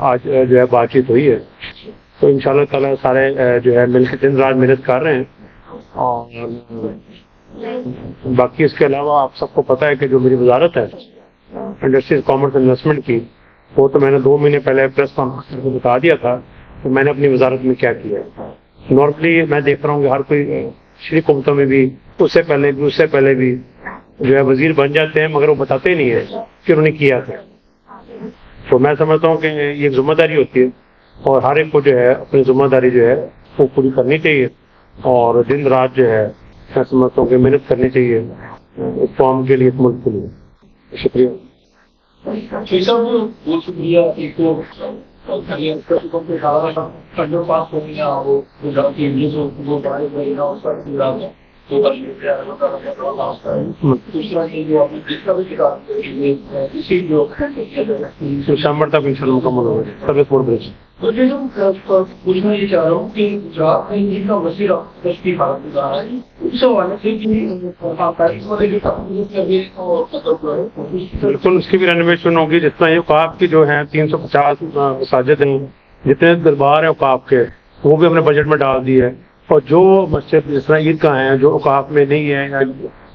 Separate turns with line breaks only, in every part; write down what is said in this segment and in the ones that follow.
آج جو ہے بات چیت ہوئی ہے. تو انشاءاللہ تعالیٰ سارے جو ہے مل کے دن رات محنت کر رہے ہیں. اور باقی اس کے علاوہ آپ سب کو پتہ ہے کہ جو میری وزارت ہے انڈسٹریز کامرس انویسٹمنٹ کی، وہ تو میں نے 2 مہینے پہلے پریس کانفرنس کو بتا دیا تھا کہ میں نے اپنی وزارت میں کیا کیا ہے. نارملی میں دیکھ رہا ہوں کہ ہر کوئی شریک حکومتوں میں بھی اس سے پہلے بھی جو ہے وزیر بن جاتے ہیں، مگر وہ بتاتے ہی نہیں ہے کہ انہوں نے کیا تھا. تو میں سمجھتا ہوں کہ یہ ایک ذمہ داری ہوتی ہے اور ہر ایک کو جو ہے اپنی ذمہ داری جو ہے وہ پوری کرنی چاہیے اور دن رات جو ہے میں سمجھتا ہوں کہ محنت کرنی چاہیے اس قوم کے لیے، اس ملک کے لیے. شکریہ. دسمبر تک انشاءاللہ مکمل ہوگا. Service board bridge.
تو پوچھنا یہ چاہ رہا ہوں کہ گجرات میں ان کا وسیع رقبے حالت گزارا ہے، اس حوالے سے
بالکل اس کی بھی رینوویشن ہوگی. جتنا یہ اوقاف کی جو ہیں 350 مساجد ہیں، جتنے دربار ہیں اوقاف کے وہ بھی اپنے بجٹ میں ڈال دی ہے. اور جو مسجد جس طرح عیدگاہ ہیں جو اوقاف میں نہیں ہے یا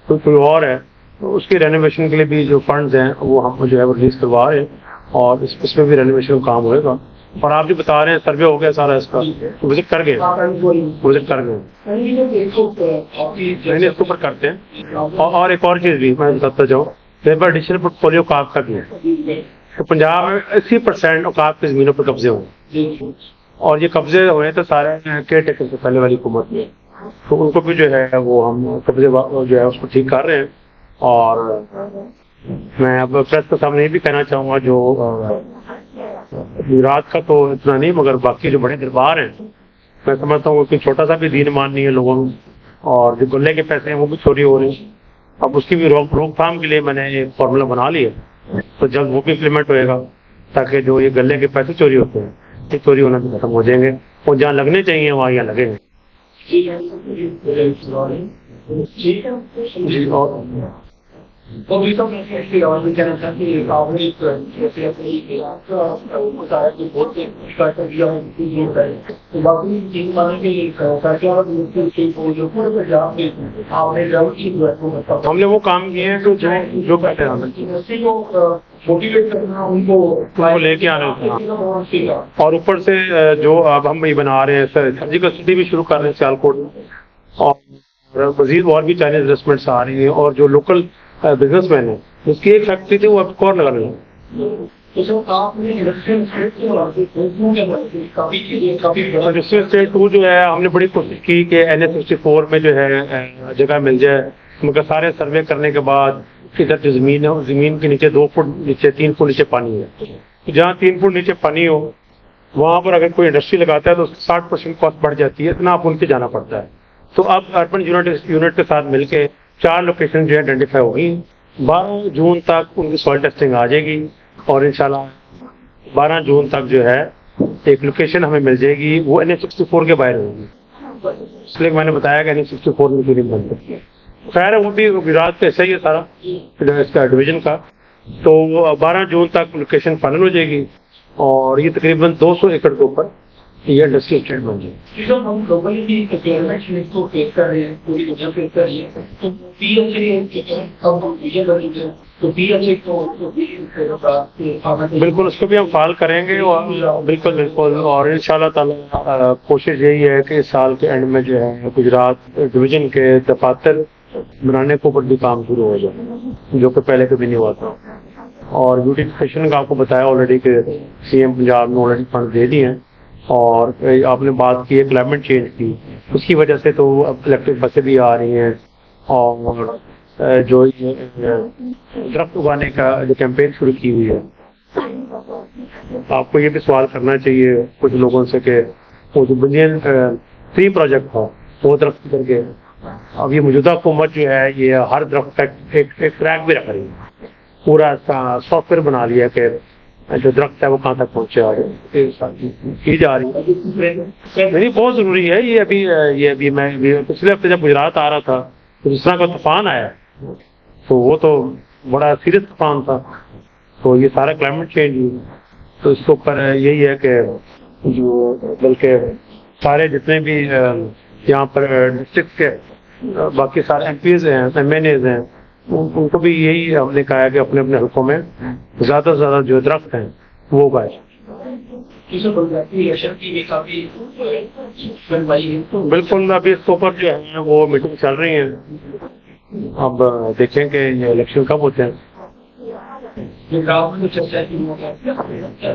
کوئی اور ہے، تو اس کی رینوویشن کے لیے بھی جو فنڈز ہیں وہ ہم جو ہے وہ ریلیز کروا رہے ہیں اور اس میں بھی رینوویشن کا کام ہوئے گا. اور آپ جو بتا رہے ہیں سروے ہو گیا سارا اس کا، وزٹ کر گئے نہیں اس کے اوپر کرتے ہیں. اور ایک اور چیز بھی میں بتاتا جاؤں، لیبر ایڈیشنل پورٹ فولیو اوقاف کا بھی ہے. تو پنجاب میں 80% اوقاف کی زمینوں پر قبضے ہوئے اور یہ قبضے ہوئے تو سارے کیئر ٹیکر سے پہلے والی حکومت میں، تو ان کو بھی جو ہے وہ ہم قبضے جو ہے اس کو ٹھیک کر رہے ہیں. اور میں اب پریس کے سامنے یہ بھی کہنا چاہوں گا، جو گجرات کا تو اتنا نہیں مگر باقی جو بڑے دربار ہیں میں سمجھتا ہوں کہ چھوٹا سا بھی دین مان نہیں ہے لوگوں میں، اور جو گلے کے پیسے ہیں وہ بھی چوری ہو رہے ہیں. اب اس کی بھی روک تھام کے لیے میں نے ایک فارمولا بنا لی ہے، تو جلد وہ بھی امپلیمنٹ ہوئے گا تاکہ جو یہ گلے کے پیسے چوری ہوتے ہیں یہ چوری ہونا بھی ختم ہو جائیں گے اور جہاں لگنے چاہیے وہاں یہاں لگیں گے. جی ہم نے وہ کام کیے ہیں جو کہتے ہیں لے کے آنے ہوتے ہیں. اور اوپر سے جو اب ہم یہ بنا رہے ہیں سرجیکل سٹی بھی شروع کر رہے ہیں سیالکوٹ میں، اور مزید اور بھی چائنیز انویسٹمنٹس آ رہی ہیں. اور جو لوکل بزنس مین ہے اس کی ایک فیکٹری تھی وہ اب کور لگا رہے ہیں. انڈسٹریل اسٹیٹ 2 جو ہے ہم نے بڑی کوشش کی کہ NH-64 میں جو ہے جگہ مل جائے، مگر سارے سروے کرنے کے بعد ادھر جو زمین ہے زمین کے نیچے 2 فٹ نیچے 3 فٹ نیچے پانی ہے. جہاں 3 فٹ نیچے پانی ہو وہاں پر اگر کوئی انڈسٹری لگاتا ہے تو 60% کاسٹ بڑھ جاتی ہے، اتنا آپ ان کے جانا پڑتا ہے. تو اب اربن یونٹ کے ساتھ مل کے 4 لوکیشن جو ہے آئیڈینٹیفائی ہو گئی. 12 جون تک ان کی سوائل ٹیسٹنگ آ جائے گی اور انشاءاللہ 12 جون تک جو ہے ایک لوکیشن ہمیں مل جائے گی، وہ NH-64 کے باہر ہوگی. اس لیے میں نے بتایا کہ NH-64 میں کیوں نہیں بن سکتی. خیر وہ بھی گجرات کا ایسا ہی ہے سارا اس کا ڈویژن کا. تو 12 جون تک لوکیشن فائنل ہو جائے گی اور یہ تقریباً 200 ایکڑ کے اوپر یہ انڈسٹری اسٹیٹ بن جائے.
ہم گلوبلی بھی کلائمیٹ کو فیس کر رہے ہیں، پوری دنیا فیس کر رہی ہے، تو
بالکل اس کو بھی ہم فعال کریں گے. اور بالکل اور ان شاء اللہ تعالیٰ کوشش یہی ہے کہ اس سال کے اینڈ میں جو ہے گجرات ڈویژن کے دفاتر بنانے کے اوپر بھی کام شروع ہو جائے جو کہ پہلے کبھی نہیں ہوا تھا. اور بیوٹیفیکیشن کا آپ کو بتایا آلریڈی کہ CM پنجاب نے آلریڈی فنڈ دے دیے ہیں. اور آپ نے بات کی ہے کلائمیٹ چینج کی، اس کی وجہ سے تو اب الیکٹرک بسیں بھی آ رہی ہیں. اور جو درخت اگانے کا جو کیمپین شروع کی ہوئی ہے، آپ کو یہ بھی سوال کرنا چاہیے کچھ لوگوں سے کہ وہ جو بنین 3 پروجیکٹ تھا وہ درخت کر کے اب یہ موجودہ حکومت جو ہے یہ ہر درخت کا ایک ٹریک بھی رکھ رہی ہے، پورا سافٹ ویئر بنا لیا کہ جو درخت ہے وہ کہاں تک پہنچا کی جا رہی ہے. نہیں بہت ضروری ہے یہ ابھی میں پچھلے ہفتے جب گجرات آ رہا تھا تو جس طرح کا طوفان آیا تو وہ تو بڑا سیریس طوفان تھا. تو یہ سارا کلائمیٹ چینج تو اس کے اوپر یہی ہے کہ جو بلکہ سارے جتنے بھی یہاں پر ڈسٹرکٹ کے باقی سارے ایم پیز ہیں ایم این ایز ہیں ان کو بھی یہی ہم نے کہا ہے کہ اپنے اپنے حلقوں میں زیادہ سے زیادہ جو درخت ہیں وہ اگائے. بالکل ابھی اس کے اوپر جو ہے وہ میٹنگ چل رہی ہیں. اب دیکھیں کہ یہ الیکشن کب ہوتے ہیں.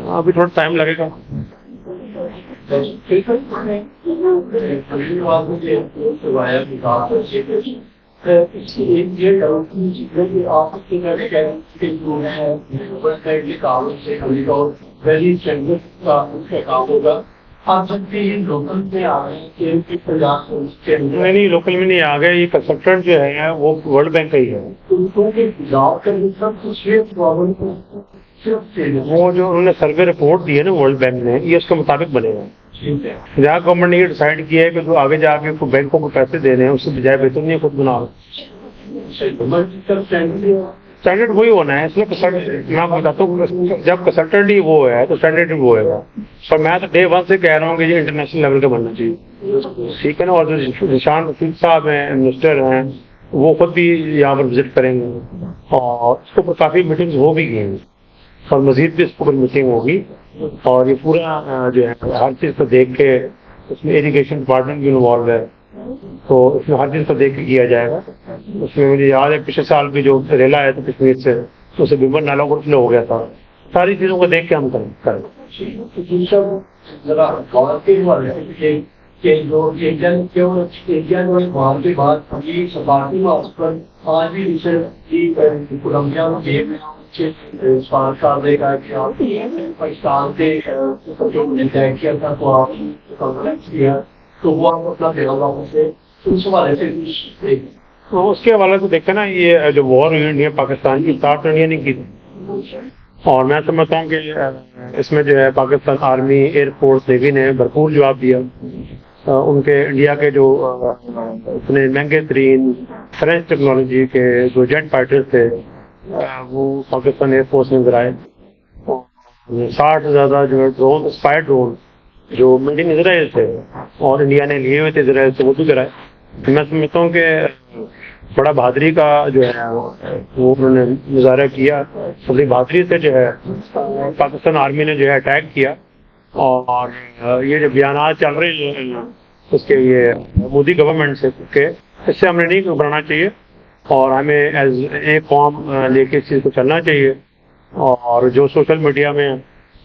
ابھی تھوڑا ٹائم لگے گا. نہیں لوکل میں نہیں آ گئے. یہ کنسلٹنٹ جو ہے وہ ورلڈ بینک کا ہی ہے. وہ جو انہوں نے سروے رپورٹ دی ہے نا ورلڈ بینک نے یہ اس کے مطابق بنے گا. جہاں گورنمنٹ نے یہ ڈیسائیڈ کیا ہے کہ جو آگے جا کے بینکوں کو پیسے دینے ہیں اس سے بجائے بہتر نہیں خود بنا. اسٹینڈرڈ وہی ہونا ہے. اس لیے میں آپ بتاتا ہوں جب کنسلٹنٹ ہی وہ ہے تو اسٹینڈرڈ بھی وہ ہے. پر میں تو ڈے ون سے کہہ رہا ہوں کہ یہ انٹرنیشنل لیول کا بننا چاہیے. ٹھیک ہے نا. اور جو نشان رفیق صاحب ہیں منسٹر ہیں وہ خود بھی یہاں پر وزٹ کریں گے اور اس کے اوپر کافی میٹنگز ہو بھی گئی ہیں اور مزید بھی اس کے اوپر میٹنگ ہوگی. اور یہ پورا جو ہے ہر چیز کو دیکھ کے اس میں ایجوکیشن ڈپارٹمنٹ بھی انوالو ہے تو اس میں ہر چیز کو دیکھ کے کیا جائے گا. اس میں مجھے یاد ہے پچھلے سال بھی جو ریلا آیا تھا کشمیر سے اس سے بیمر نالا اوور فلو ہو گیا تھا. ساری چیزوں کو دیکھ کے ہم کریں. اس کے حوالے سے دیکھیں نا یہ جو وار ہوئی انڈیا پاکستان کی اسٹارٹ انڈیا نے کی تھی اور میں سمجھتا ہوں کہ اس میں جو ہے Pakistan army air force navy نے بھرپور جواب دیا. ان کے انڈیا کے جو اتنے مہنگے ترین فرینچ ٹیکنالوجی کے جو جیٹ فائٹر تھے وہ پاکستان ایئر فورس نے گرائے. 60 سے زیادہ جو ڈرون اسپائی ڈرون جو میڈ ان اسرائیل تھے اور انڈیا نے لیے ہوئے تھے اسرائیل سے وہ بھی گرائے. میں سمجھتا ہوں کہ بڑا بہادری کا جو ہے وہ انہوں نے مظاہرہ کیا. بڑی بہادری سے جو ہے پاکستان آرمی نے جو ہے اٹیک کیا. اور یہ جو بیانات چل رہے ہیں اس کے یہ مودی گورنمنٹ سے کہ اس سے ہمیں نہیں گھبرانا چاہیے اور ہمیں ایز ایک قوم لے کے اس چیز کو چلنا چاہیے. اور جو سوشل میڈیا میں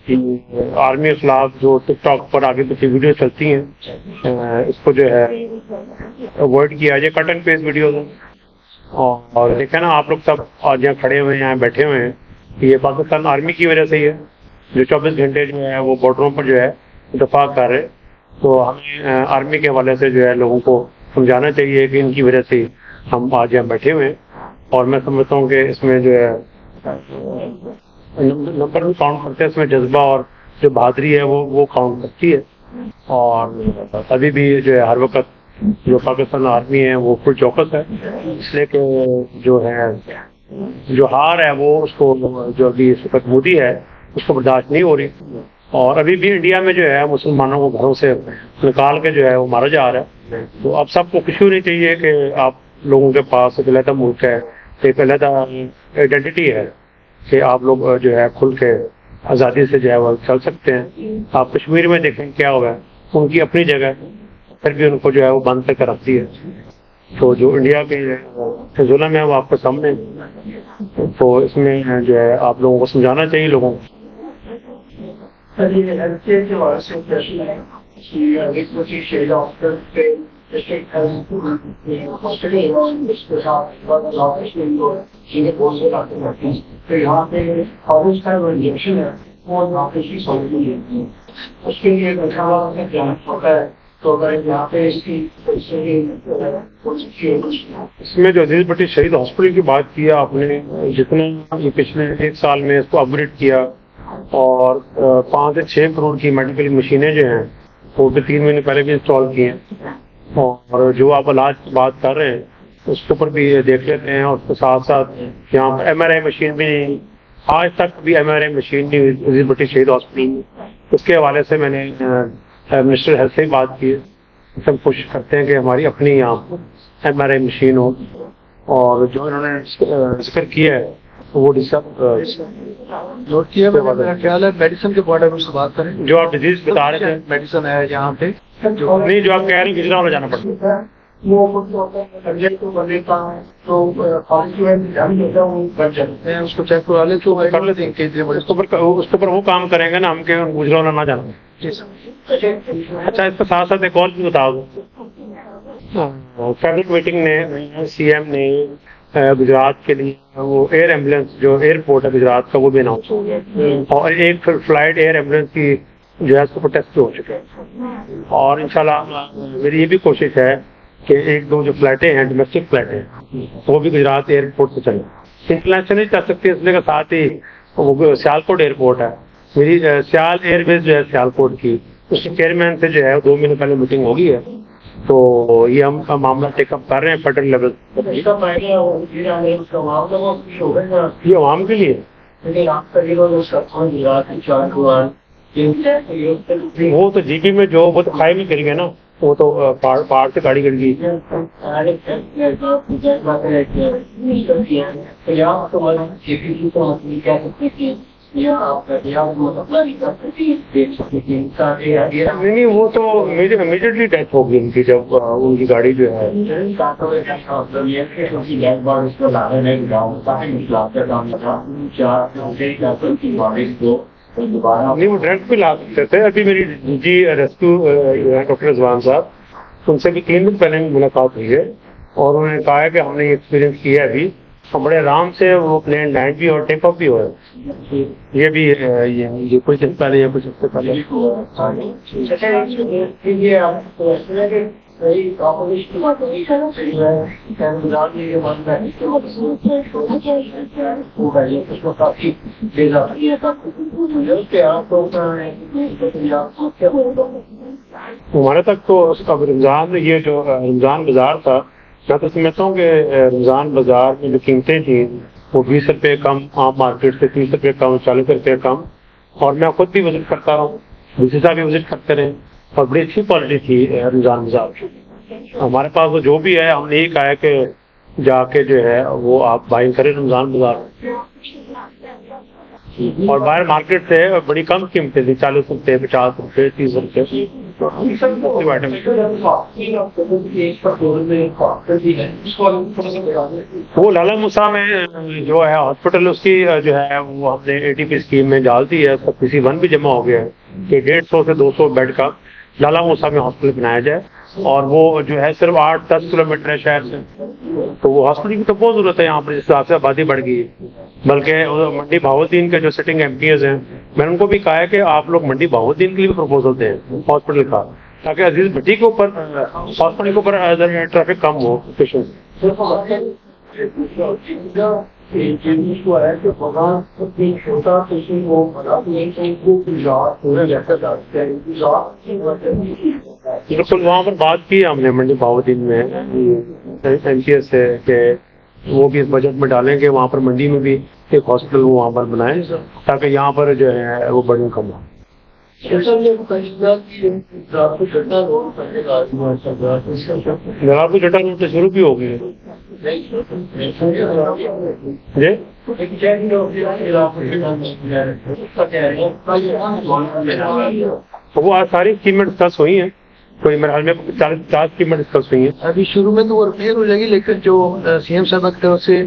آرمی کے خلاف جو ٹک ٹاک پر آگے پیچھے ویڈیو چلتی ہیں اس کو جو ہے اوائڈ کیا جائے. کٹ اینڈ پیسٹ ویڈیوز ہیں. اور دیکھیں نا آپ لوگ سب آج یہاں کھڑے ہوئے ہیں یہاں بیٹھے ہوئے ہیں یہ پاکستان آرمی کی وجہ سے ہی ہے جو 24 گھنٹے جو ہے وہ بارڈروں پر جو ہے دفاع کر رہے. تو ہمیں آرمی کے حوالے سے جو ہے لوگوں کو سمجھانا چاہیے کہ ان کی وجہ سے ہم آج یہاں بیٹھے ہوئے ہیں. اور میں سمجھتا ہوں کہ اس میں جو ہے نمبر بھی کاؤنٹ کرتے ہیں. اس میں جذبہ اور جو بہادری ہے وہ کاؤنٹ کرتی ہے. اور ابھی بھی جو ہے ہر وقت جو پاکستان آرمی ہے وہ فل چوکس ہے اس لیے کہ جو ہے جو ہار ہے وہ اس کو جو ابھی اس وقت مودی ہے اس کو برداشت نہیں ہو رہی. اور ابھی بھی انڈیا میں جو ہے مسلمانوں کو گھروں سے نکال کے جو ہے وہ مارا جا رہا ہے. تو اب سب کو خوشی ہونی چاہیے کہ آپ لوگوں کے پاس ایک علیحدہ ملک ہے ایک علیحدہ آئیڈینٹی ہے کہ آپ لوگ جو ہے کھل کے آزادی سے جو ہے وہ چل سکتے ہیں. آپ کشمیر میں دیکھیں کیا ہوا ہے ان کی اپنی جگہ پھر بھی ان کو جو ہے وہ بند کر کے رکھتی ہے. تو جو انڈیا کے ظلم ہے وہ آپ کے سامنے. تو اس میں جو ہے آپ لوگوں کو سمجھانا چاہیے لوگوں کو. اس میں جو عزیز بٹی شہید ہاسپٹل کی بات کی آپ نے جتنے پچھلے 1 سال میں اس کو اپ گریڈ کیا اور 5 سے 6 کروڑ کی میڈیکل مشینیں جو ہیں وہ بھی 3 مہینے پہلے بھی انسٹال کی ہیں. اور جو آپ علاج کی بات کر رہے ہیں اس کے اوپر بھی دیکھ لیتے ہیں. اور اس کے ساتھ ساتھ یہاں پر ایم آر آئی مشین بھی آج تک بھی MRI مشین نہیں ہوئی عزیز بھٹی شہید ہاسپٹل میں. اس کے حوالے سے میں نے منسٹر ہیلتھ سے بات کی. ہم کوشش کرتے ہیں کہ ہماری اپنی یہاں MRI مشین ہو. اور جو انہوں نے ذکر کیا ہے وہ
نوٹ کیا میرا خیال ہے میڈیسن کے بارے میں سے بات کریں.
جو آپ ڈیزیز بتا رہے تھے
میڈیسن ہے یہاں پہ
نہیں جو آپ کہہ رہے ہیں گجرا جانا پڑتا ہے
اس کو چیک کروا لیں تو
کر لیتے ہیں. اس کے اوپر وہ کام کریں گے نا ہم کہ گجرا نہ جانا. اچھا اس کے ساتھ ساتھ ایک اور بھی بتا دوں. کیبنٹ میٹنگ نے CM نے گجرات کے لیے وہ ایئر ایمبولینس جو ایئرپورٹ ہے گجرات کا وہ بھی اناؤنس ہو گیا. اور ایک فلائٹ ایئر ایمبولینس کی جو ہے اس کے اوپر ٹیسٹ ہو چکے ہیں. اور انشاءاللہ میری یہ بھی کوشش ہے کہ ایک دو جو فلائٹیں ہیں ڈومیسٹک فلائٹیں وہ بھی گجرات ایئرپورٹ سے چلیں. انٹرنیشنل نہیں چل سکتی اس لیے کہ ساتھ ہی وہ سیالکوٹ ایئرپورٹ ہے. میری سیال ایئر بیس جو ہے سیالکوٹ کی اس کے چیئرمین سے جو ہے 2 مہینے پہلے میٹنگ ہوگی ہے. تو یہ ہم معاملہ ٹیک اپ کر رہے ہیں فیڈرل لیول. یہ عوام کے لیے وہ تو GP میں جو وہ تو کھائی نہیں گر گئے نا. وہ تو پہاڑ سے گاڑی گر گئی. نہیں وہ تو امیڈیٹلی ڈیتھ ہو گئی ان کی جب ان کی گاڑی جو ہے نہیں وہ ڈائریکٹ بھی لا سکتے تھے. ابھی میری ریسکیو ڈاکٹر رضوان صاحب ان سے بھی 3 دن پہلے ملاقات ہوئی ہے اور انہوں نے کہا ہے کہ ہم نے یہ ایکسپیرینس کیا ہے ابھی بڑے آرام سے وہ پلین لینڈ بھی اور ٹیک آف بھی ہو ہے. یہ بھی یہ کچھ دن پہلے یا کچھ ہفتے پہلے ہمارے تک تو رمضان یہ جو رمضان بازار تھا میں تو سمجھتا ہوں کہ رمضان بازار میں جو قیمتیں تھیں وہ 20 روپے کم عام مارکیٹ سے 30 روپے کم 40 روپے کم. اور میں خود بھی وزٹ کرتا ہوں دوسرے صاحب بھی وزٹ کرتے رہے اور بڑی اچھی کوالٹی تھی رمضان بازار کی. ہمارے پاس وہ جو بھی ہے ہم نے یہی کہا ہے کہ جا کے جو ہے وہ آپ بائنگ کریں رمضان بازار. اور باہر مارکیٹ سے بڑی کم قیمتیں تھیں 40 روپے 50 روپے 30 روپے. وہ لالا موسیٰ میں جو ہے ہاسپٹل اس کی جو ہے وہ ہم نے ATP اسکیم میں ڈال دی ہے. سب PC1 بھی جمع ہو گیا ہے کہ 150 سے 200 بیڈ کا لالا موسیٰ میں ہاسپٹل بنایا جائے. اور وہ جو ہے صرف 8-10 کلومیٹر ہے شہر سے. تو وہ ہاسپٹل کی تو بہت ضرورت ہے یہاں پر جس حساب سے آبادی بڑھ گئی ہے. بلکہ منڈی بہاؤالدین کے جو سٹنگ MPs ہیں میں نے ان کو بھی کہا ہے کہ آپ لوگ منڈی بہاؤالدین کے لیے بھی پروپوزل دیں ہاسپٹل کا تاکہ عزیز بھٹی کے اوپر ہاسپٹل کے اوپر ٹریفک کم ہو. بالکل وہاں پر بات کی ہم نے منڈی بہاؤالدین میں MPs سے کہ وہ بھی اس بجٹ میں ڈالیں گے وہاں پر منڈی میں بھی ایک ہاسپٹل وہ وہاں پر بنائیں تاکہ یہاں پر جو ہے وہ بڑی کم ہو.
جلال
کو جٹا روڈ سے شروع بھی ہو گئی وہ آج ساری اسکیمیں ڈسکس ہوئی ہیں. کوئی میرے حال میں 40-50 اسکیمیں ڈسکس ہوئی ہیں.
ابھی شروع میں تو وہ ریپیئر ہو جائے گی لیکن جو CM صاحب کی طرف سے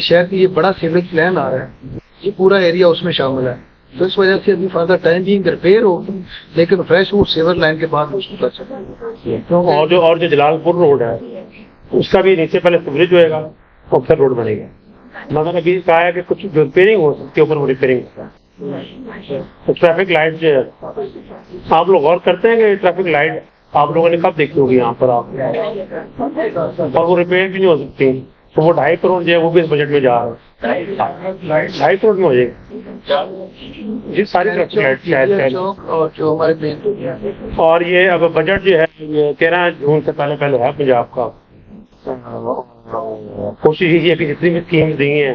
شہر کی یہ بڑا سیوریج پلان آ رہا ہے یہ پورا ایریا اس میں شامل ہے. تو اس وجہ سے ابھی فادر ٹائم بھی ریپیئر ہو لیکن فریش وہ سیور لائن کے بعد اس کو کر سکتے.
اور جو جلال پور روڈ ہے اس کا بھی نیچے پہلے سیوریج ہوئے گا اور پھر روڈ بنے گا. مگر ابھی کہا ہے کہ کچھ جو ریپیئرنگ ہو سکتی ہے اوپر وہ ریپیئرنگ ہوتا ہے. ٹریفک لائٹ جو ہے آپ لوگ غور کرتے ہیں کہ ٹریفک لائٹ آپ لوگوں نے کب دیکھی ہوگی یہاں پر آپ اور وہ ریپیئر بھی نہیں ہو سکتی. تو وہ 2.5 کروڑ جو ہے وہ بھی اس بجٹ میں جا رہا ہے 2.5 کروڑ میں ہو جائے گی جی ساری ٹریفک اور یہ اب بجٹ جو ہے یہ 13 جون سے پہلے ہے پنجاب کا. کوشش یہ ہے کہ جتنی بھی اسکیمز دی ہیں